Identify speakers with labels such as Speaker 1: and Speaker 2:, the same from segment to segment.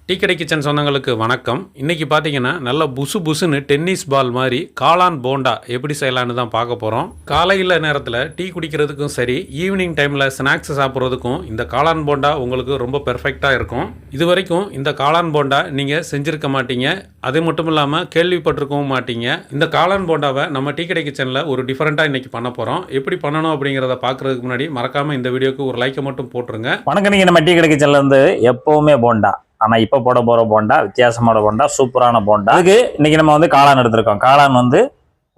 Speaker 1: Tea கடை kitchen சொந்தங்களுக்கு வணக்கம். இன்றைக்கி பார்த்தீங்கன்னா நல்ல புசு புசுன்னு டென்னிஸ் பால் மாதிரி காளான் போண்டா எப்படி செய்யலான்னு தான் பார்க்க போகிறோம். காலையில் நேரத்தில் டீ குடிக்கிறதுக்கும் சரி, ஈவினிங் டைமில் ஸ்நாக்ஸ் சாப்பிட்றதுக்கும் இந்த காளான் போண்டா உங்களுக்கு ரொம்ப பெர்ஃபெக்டாக இருக்கும். இது வரைக்கும் இந்த காளான் போண்டா நீங்கள் செஞ்சுருக்க மாட்டீங்க. அது மட்டும் இல்லாமல் கேள்விப்பட்டிருக்கவும் மாட்டீங்க. இந்த காளான் போண்டாவை நம்ம டீ கடை கிச்சனில் ஒரு டிஃப்ரெண்ட்டாக இன்றைக்கி பண்ண போகிறோம். எப்படி பண்ணணும் அப்படிங்கிறத பார்க்குறதுக்கு முன்னாடி மறக்காமல் இந்த வீடியோக்கு ஒரு லைக்கை மட்டும் போட்டுருங்க.
Speaker 2: வணக்கம். நீங்கள் நம்ம டீ கடை கிச்சன்லேருந்து எப்போவுமே போண்டா, ஆனால் இப்போ போட போகிற போண்டா வித்தியாசமான போண்டா, சூப்பரான போண்டா. அதுக்கு இன்றைக்கி நம்ம வந்து காளான் எடுத்திருக்கோம். காளான் வந்து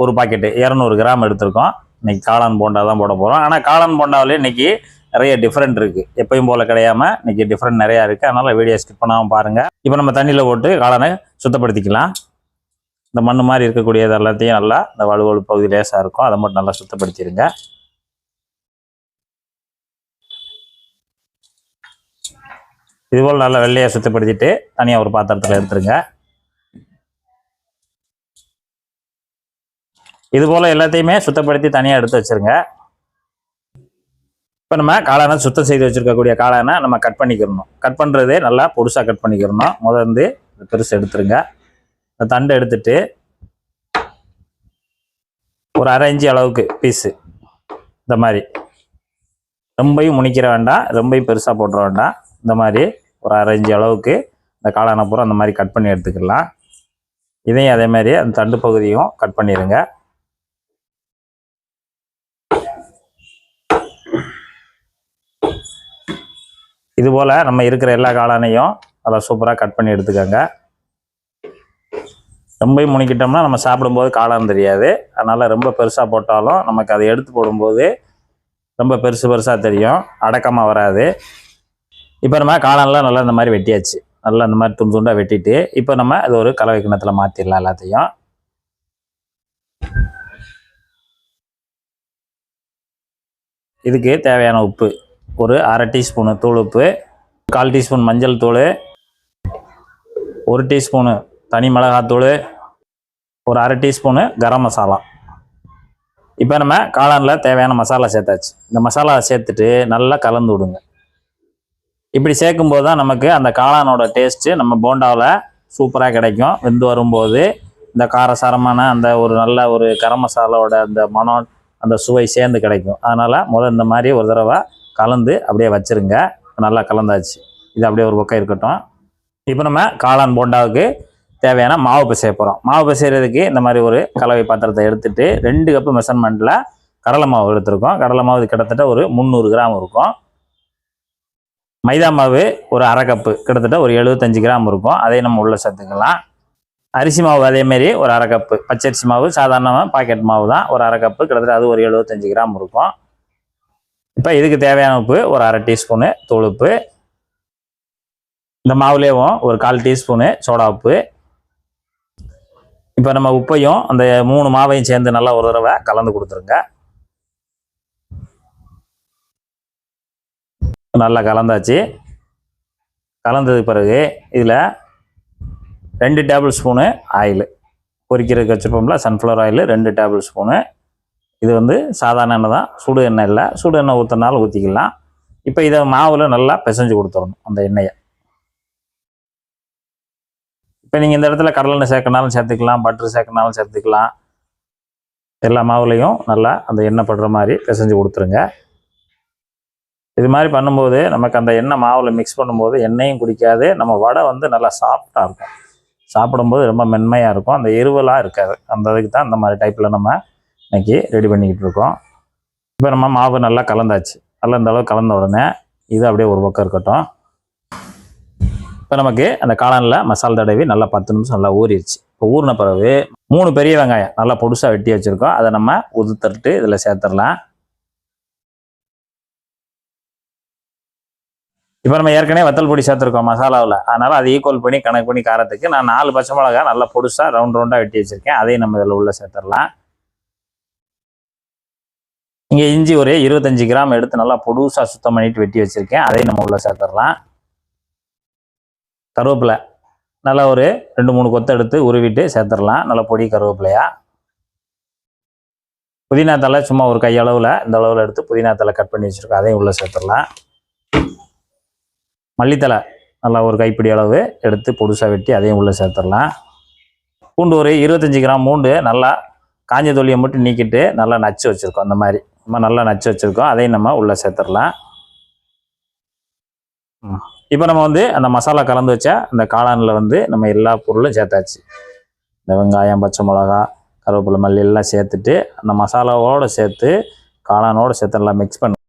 Speaker 2: ஒரு பாக்கெட்டு 200 கிராம் எடுத்திருக்கோம். இன்றைக்கி காளான் போண்டா தான் போட போகிறோம். ஆனால் காளான் போண்டாவிலே இன்றைக்கி நிறைய டிஃப்ரெண்ட் இருக்குது. எப்பயும் போல் கிடையாமல் இன்றைக்கி டிஃப்ரெண்ட் நிறையா இருக்குது. அதனால் வீடியோ ஸ்கிப் பண்ணாமல் பாருங்கள். இப்போ நம்ம தண்ணியில் போட்டு காளானை சுத்தப்படுத்திக்கலாம். இந்த மண் மாதிரி இருக்கக்கூடியது எல்லாத்தையும் நல்லா இந்த வலுவலு பகுதி லேசாக இருக்கும், அதை மட்டும் நல்லா சுத்தப்படுத்திடுங்க. இதுபோல் நல்லா வெள்ளையாக சுத்தப்படுத்திட்டு தனியாக ஒரு பாத்திரத்தில் எடுத்துருங்க. இதுபோல் எல்லாத்தையுமே சுத்தப்படுத்தி தனியாக எடுத்து வச்சுருங்க. இப்போ நம்ம காளானை சுத்தம் செய்து வச்சுருக்கக்கூடிய காளானை நம்ம கட் பண்ணிக்கிறணும். கட் பண்ணுறதே நல்லா பொடுசாக கட் பண்ணிக்கிறணும். முதல்ல பெருசு எடுத்துருங்க. இந்த தண்டை எடுத்துட்டு ஒரு 1/2 இன்ச்சு அளவுக்கு பீஸு இந்த மாதிரி, ரொம்பையும் முனிக்கிற வேண்டாம், ரொம்பையும் பெருசாக போட்டுற வேண்டாம். இந்த மாதிரி ஒரு 1/2 இன்ச்சு அளவுக்கு இந்த காளானை பூரா அந்த மாதிரி கட் பண்ணி எடுத்துக்கலாம். இதையும் அதே மாதிரி அந்த தண்டு பகுதியும் கட் பண்ணிடுங்க. இதுபோல் நம்ம இருக்கிற எல்லா காளானையும் நல்லா சூப்பராக கட் பண்ணி எடுத்துக்கோங்க. ரொம்பவும் முனிக்கிட்டோம்னா நம்ம சாப்பிடும்போது காளான் தெரியாது. அதனால் ரொம்ப பெருசாக போட்டாலும் நமக்கு அதை எடுத்து போடும்போது ரொம்ப பெருசாக தெரியும், அடக்கமாக வராது. இப்போ நம்ம காளான்லாம் நல்லா இந்த மாதிரி வெட்டியாச்சு. நல்லா இந்த மாதிரி துண்டு துண்டாக வெட்டிட்டு இப்போ நம்ம அது ஒரு கலவை கிண்ணத்தில் மாற்றிடலாம் எல்லாத்தையும். இதுக்கு தேவையான உப்பு ஒரு 1/2 டீஸ்பூனு தூள் உப்பு, 1/4 டீஸ்பூன் மஞ்சள் தூள், 1 டீஸ்பூனு தனி மிளகாத்தூள், ஒரு 1/2 டீஸ்பூனு கரம் மசாலா. இப்போ நம்ம காளானில் தேவையான மசாலா சேர்த்தாச்சு. இந்த மசாலா சேர்த்துட்டு நல்லா கலந்து விடுங்க. இப்படி சேர்க்கும்போது தான் நமக்கு அந்த காளானோட டேஸ்ட்டு நம்ம போண்டாவில் சூப்பராக கிடைக்கும். வெந்து வரும்போது இந்த காரசாரமான அந்த ஒரு நல்ல ஒரு கரம் மசாலாவோட அந்த மனம், அந்த சுவை சேர்ந்து கிடைக்கும். அதனால் இந்த மாதிரி ஒரு தடவை கலந்து அப்படியே வச்சுருங்க. நல்லா கலந்தாச்சு. இது அப்படியே ஒரு பக்கம் இருக்கட்டும். இப்போ நம்ம காளான் போண்டாவுக்கு தேவையான மாவு பிசைய போகிறோம். மாவு பிசைகிறதுக்கு இந்த மாதிரி ஒரு கலவை பாத்திரத்தை எடுத்துகிட்டு 2 கப்பு மெஷர்மெண்ட்டில் கடலை மாவு எடுத்துருக்கோம். கடலை மாவு கிட்டத்தட்ட ஒரு 300 கிராம் இருக்கும். மைதா மாவு ஒரு 1/2 கப்பு, கிட்டத்தட்ட ஒரு 75 கிராம் இருக்கும். அதையும் நம்ம உள்ளே சேர்த்துக்கலாம். அரிசி மாவு அதேமாரி ஒரு 1/2 கப்பு. பச்சரிசி மாவு சாதாரணமாக பாக்கெட் மாவு தான், ஒரு 1/2 கப்பு, கிட்டத்தட்ட அது ஒரு 75 கிராம் இருக்கும். இப்போ இதுக்கு தேவையான உப்பு ஒரு 1/2 டீஸ்பூனு தூள் உப்பு. இந்த மாவுலேயும் ஒரு 1/4 டீஸ்பூனு சோடா உப்பு. இப்போ நம்ம உப்பையும் அந்த 3 மாவையும் சேர்ந்து நல்லா ஒரு தடவை கலந்து கொடுத்துருங்க. நல்லா கலந்தாச்சு. கலந்ததுக்கு பிறகு இதில் 2 டேபிள் ஸ்பூனு ஆயில், பொரிக்கிறதுக்கு வச்சுருப்போம்ல சன்ஃப்ளவர் ஆயில் 2 டேபிள் ஸ்பூனு. இது வந்து சாதாரண எண்ணெய் தான், சுடு எண்ணெய் இல்லை. சுடு எண்ணெய் ஊற்றினாலும் ஊற்றிக்கலாம். இப்போ இதை மாவில் நல்லா பிசைஞ்சு கொடுத்துடணும் அந்த எண்ணெயை. இப்போ நீங்கள் இந்த இடத்துல கடலெண்ணெய் சேர்க்கனாலும் சேர்த்துக்கலாம், பட்டர் சேர்க்கனாலும் சேர்த்துக்கலாம். எல்லா மாவுலையும் நல்லா அந்த எண்ணெய் படுற மாதிரி பிசைஞ்சு கொடுத்துருங்க. இது மாதிரி பண்ணும்போது நமக்கு அந்த எண்ணெய் மாவில் மிக்ஸ் பண்ணும்போது எண்ணெயும் குடிக்காது, நம்ம வடை வந்து நல்லா சாஃப்டாக இருக்கும். சாப்பிடும்போது ரொம்ப மென்மையாக இருக்கும், அந்த எருவலாக இருக்காது. அந்த இதுக்கு தான் இந்த மாதிரி டைப்பில் நம்ம இன்றைக்கி ரெடி பண்ணிக்கிட்டு இருக்கோம். இப்போ நம்ம மாவு நல்லா கலந்தாச்சு. நல்லா இந்த அளவு கலந்த உடனே இது அப்படியே ஒரு பக்கம் இருக்கட்டும். இப்போ நமக்கு அந்த காளானில் மசாலா தடவி நல்லா 10 நிமிஷம் நல்லா ஊறிடுச்சு. இப்போ ஊறின பிறகு 3 பெரிய வெங்காயம் நல்லா பொடுசாக வெட்டி வச்சுருக்கோம். அதை நம்ம உதுத்துட்டு இதில் சேர்த்துடலாம். இப்போ நம்ம ஏற்கனவே வத்தல் பொடி சேர்த்துருக்கோம் மசாலாவில், அதனால் அதை ஈக்குவல் பண்ணி கணக்கு பண்ணி காரத்துக்கு நான் 4 பச்சை மிளகா நல்லா பொடுசாக ரவுண்டாக வெட்டி வச்சுருக்கேன். அதையும் நம்ம இதில் உள்ளே சேர்த்துடலாம். இங்கே இஞ்சி ஒரு 25 கிராம் எடுத்து நல்லா பொடுசாக சுத்தம் பண்ணிட்டு வெட்டி வச்சுருக்கேன். அதையும் நம்ம உள்ளே சேர்த்துடலாம். கருவேப்பிலை நல்லா ஒரு 2-3 கொத்து எடுத்து உருவிட்டு சேர்த்துடலாம், நல்லா பொடி கருவேப்பிலையா. புதினா தலை சும்மா ஒரு கையளவில் இந்த அளவில் எடுத்து புதினா தலை கட் பண்ணி வச்சுருக்கோம், அதையும் உள்ளே சேர்த்துடலாம். மல்லித்தலை நல்லா ஒரு கைப்பிடி அளவு எடுத்து பொடுசாக வெட்டி அதையும் உள்ளே சேர்த்துடலாம். பூண்டு ஒரு 25 கிராம் பூண்டு நல்லா காஞ்ச தொலியை மட்டும் நீக்கிட்டு நல்லா நச்சு வச்சுருக்கோம். அந்த மாதிரி நம்ம நல்லா நச்சு வச்சுருக்கோம். அதையும் நம்ம உள்ளே சேர்த்துடலாம். இப்போ நம்ம வந்து அந்த மசாலா கலந்து வச்ச அந்த காளானில் வந்து நம்ம எல்லா பொருளும் சேர்த்தாச்சு. இந்த வெங்காயம், பச்சை மிளகா, கருவேப்பிலை, மல்லி எல்லாம் சேர்த்துட்டு அந்த மசாலாவோடு சேர்த்து காளானோடு சேர்த்து நல்லா மிக்ஸ் பண்ணி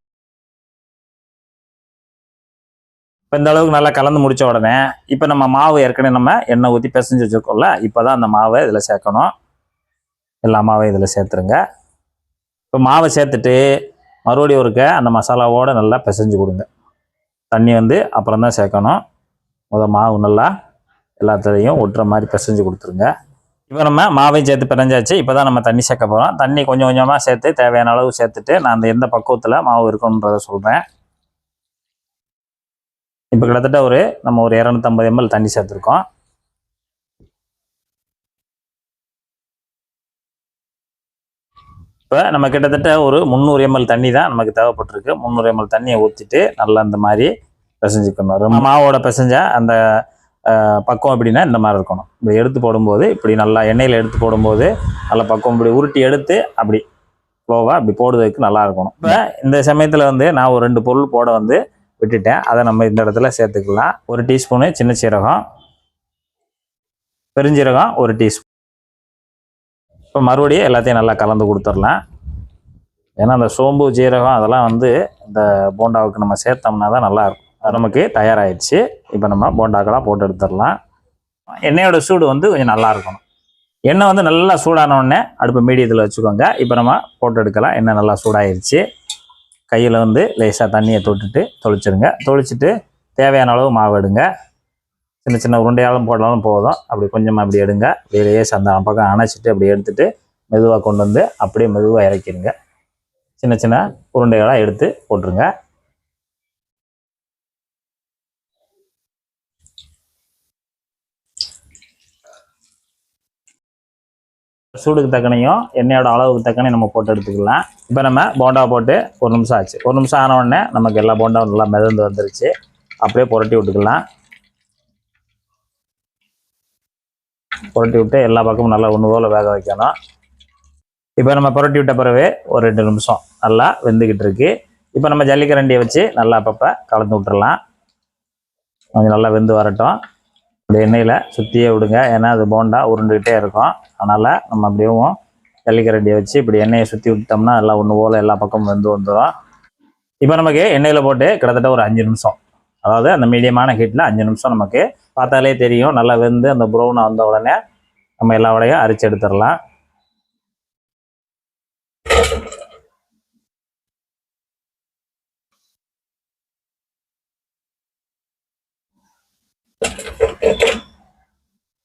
Speaker 2: இப்போ இந்த அளவுக்கு நல்லா கலந்து முடித்த உடனே இப்போ நம்ம மாவு ஏற்கனவே நம்ம எண்ணெய் ஊற்றி பிசைஞ்சு வச்சுருக்கோம்ல, இப்போ தான் அந்த மாவை இதில் சேர்க்கணும். எல்லா மாவையும் இதில் சேர்த்துருங்க. இப்போ மாவை சேர்த்துட்டு மறுபடியும் ஒருக்க அந்த மசாலாவோடு நல்லா பிசைஞ்சு கொடுங்க. தண்ணி வந்து அப்புறம் தான் சேர்க்கணும். மாவு நல்லா எல்லாத்துலேயும் ஒட்டுற மாதிரி பிசைஞ்சு கொடுத்துருங்க. இப்போ நம்ம மாவையும் சேர்த்து பிணைஞ்சாச்சு. இப்போ தான் நம்ம தண்ணி சேர்க்க போகிறோம். தண்ணி கொஞ்சம் கொஞ்சமாக சேர்த்து தேவையான அளவு சேர்த்துட்டு நான் அந்த எந்த பக்குவத்தில் மாவு இருக்கணுன்றதை சொல்கிறேன். இப்போ கிட்டத்தட்ட நம்ம ஒரு 250 ml தண்ணி சேர்த்துருக்கோம். இப்போ நம்ம கிட்டத்தட்ட ஒரு 300 ml தண்ணி தான் நமக்கு தேவைப்பட்டிருக்கு. 300 ml தண்ணியை ஊற்றிட்டு நல்லா இந்த மாதிரி பிசைஞ்சுக்கணும். ரொம்ப மாவோட பிசைஞ்ச அந்த பக்குவம் எப்படின்னா இந்த மாதிரி இருக்கணும். இப்படி எடுத்து போடும்போது இப்படி நல்லா எண்ணெயில் எடுத்து போடும்போது நல்லா பக்குவம் இப்படி உருட்டி எடுத்து அப்படி ஃப்ளோவாக அப்படி போடுறதுக்கு நல்லா இருக்கணும். இப்போ இந்த சமயத்தில் வந்து நான் ஒரு 2 பொருள் போட வந்து விட்டுட்டேன். அதை நம்ம இந்த இடத்துல சேர்த்துக்கலாம். 1 டீஸ்பூனு சின்ன சீரகம், பெருஞ்சீரகம் 1 டீஸ்பூன். இப்போ மறுபடியும் எல்லாத்தையும் நல்லா கலந்து கொடுத்துடலாம். ஏன்னா அந்த சோம்பு, ஜீரகம் அதெல்லாம் வந்து இந்த போண்டாவுக்கு நம்ம சேர்த்தோம்னா தான் நல்லாயிருக்கும். அது நமக்கு தயாராகிடுச்சு. இப்போ நம்ம போண்டாக்களாக போட்டு எடுத்துடலாம். எண்ணெயோட சூடு வந்து கொஞ்சம் நல்லா இருக்கணும். எண்ணெய் வந்து நல்லா சூடானோடனே அடுப்பு மீடியத்தில் வச்சுக்கோங்க. இப்போ நம்ம போட்டு எடுக்கலாம். எண்ணெய் நல்லா சூடாகிடுச்சு. கையில் வந்து லேசாக தண்ணியை தொட்டுட்டு தொளிச்சிருங்க. தொளிச்சுட்டு தேவையான அளவு மாவு எடுங்க. சின்ன சின்ன உருண்டையாலும் போட்டாலும் போதும். அப்படி கொஞ்சமாக அப்படி எடுங்க. அப்படியே லேசாக அந்த பக்கம் அணைச்சிட்டு அப்படி எடுத்துட்டு மெதுவாக கொண்டு வந்து அப்படியே மெதுவாக இறக்கிடுங்க. சின்ன சின்ன உருண்டைகளாக எடுத்து போட்டுருங்க. சூடுக்கு தக்கனையும் எண்ணெயோட அளவுக்கு தக்கனையும் நம்ம போட்டு எடுத்துக்கலாம். இப்போ நம்ம போண்டா போட்டு 1 நிமிஷம் ஆச்சு. 1 நிமிஷம் ஆன உடனே நமக்கு எல்லா போண்டாவும் நல்லா மிதந்து வந்துருச்சு. அப்படியே புரட்டி விட்டுக்கலாம். புரட்டி விட்டு எல்லா பக்கமும் நல்லா ஒன்று போல் வேக வைக்கணும். இப்போ நம்ம புரட்டி விட்ட பிறகு ஒரு 2 நிமிஷம் நல்லா வெந்துக்கிட்டு இருக்கு. இப்போ நம்ம ஜல்லிக்கரண்டியை வச்சு நல்லா அப்பப்போ கலந்து விட்டுறலாம். கொஞ்சம் நல்லா வெந்து வரட்டும். அப்படி எண்ணெயில் சுற்றியே விடுங்க. ஏன்னா அது போண்டா உருண்டுக்கிட்டே இருக்கும். அதனால் நம்ம அப்படியும் ஜல்லிக்கரண்டியை வச்சு இப்படி எண்ணெயை சுற்றி விட்டோம்னா எல்லாம் ஒன்று போல் எல்லா பக்கமும் வெந்து வந்துடும். இப்போ நமக்கு எண்ணெயில் போட்டு கிட்டத்தட்ட ஒரு 5 நிமிஷம், அதாவது அந்த மீடியமான ஹீட்டில் 5 நிமிஷம் நமக்கு பார்த்தாலே தெரியும். நல்லா வெந்து அந்த ப்ரௌனாக வந்த உடனே நம்ம எல்லா வடையும் அரிச்சு எடுத்துடலாம்.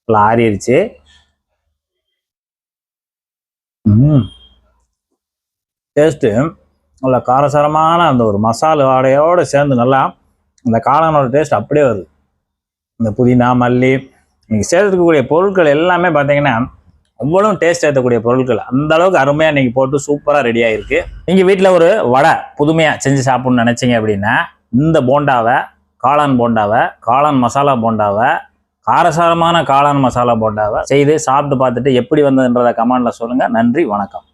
Speaker 2: நல்லா ஆறிடுச்சு. டேஸ்ட்டு நல்லா காரசாரமான அந்த ஒரு மசாலா வாடையோடு சேர்ந்து நல்லா அந்த காளானோட டேஸ்ட் அப்படியே வருது. இந்த புதினா, மல்லி நீங்கள் சேர்த்துக்கக்கூடிய பொருட்கள் எல்லாமே பார்த்தீங்கன்னா அவ்வளோ டேஸ்ட் ஏற்றக்கூடிய பொருட்கள். அந்த அளவுக்கு அருமையாக நீங்கள் போட்டு சூப்பராக ரெடி ஆகிருக்கு. நீங்கள் வீட்டில் ஒரு வடை புதுமையாக செஞ்சு சாப்பிட்ணுன்னு நினச்சிங்க அப்படின்னா இந்த போண்டாவை, காளான் போண்டாவை, காளான் மசாலா போண்டாவை, காரசாரமான காளான் மசாலா போண்டாவை செய்து சாப்பிட்டு பார்த்துட்டு எப்படி வந்ததுன்றதை கமெண்டில் சொல்லுங்கள். நன்றி, வணக்கம்.